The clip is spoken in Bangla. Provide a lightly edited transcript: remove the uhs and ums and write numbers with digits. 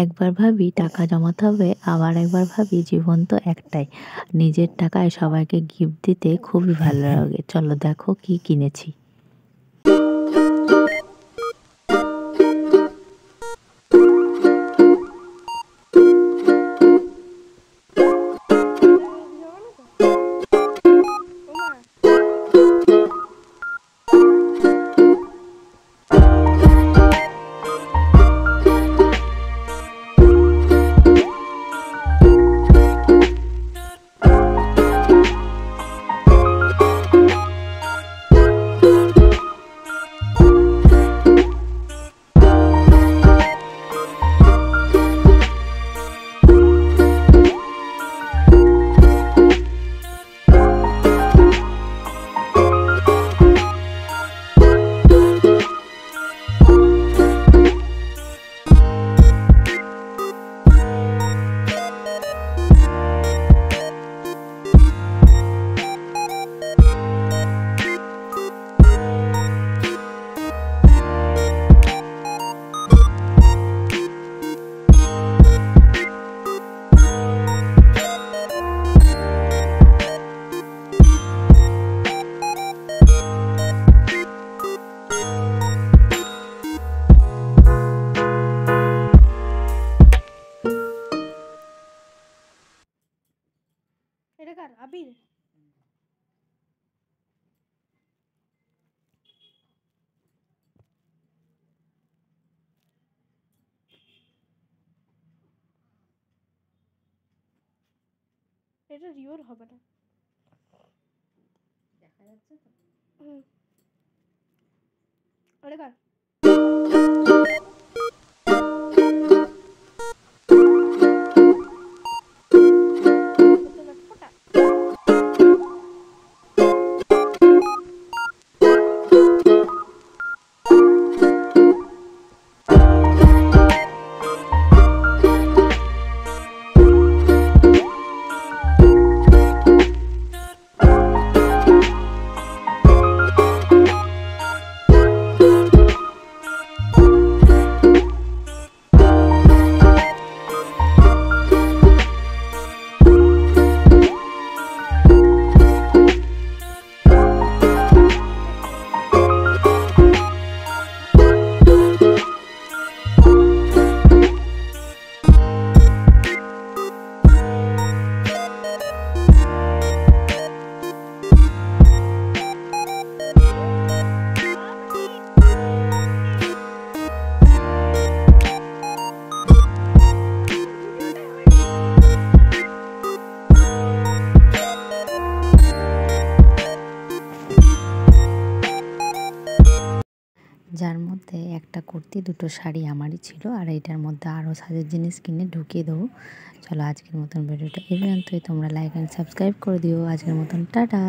একবার ভাবি টাকা জমাতে হবে, আবার একবার ভাবি জীবন তো একটাই, নিজের টাকায় সবাইকে গিফট দিতে খুবই ভালো লাগে। চলো দেখো কি কিনেছি। এটা কার আবির? এটা রিওর হবে না, দেখা যাচ্ছে তো। এটা কার? যার মধ্যে একটা কুর্তি, দুটো শাড়ি আমারই ছিল, আর এইটার মধ্যে আরও সাজের জিনিস কিনে ঢুকিয়ে দেবো। চলো আজকের মতন ভিডিওটা এই পর্যন্তই। তোমরা লাইক অ্যান্ড সাবস্ক্রাইব করে দিও। আজকের মতন টাটা।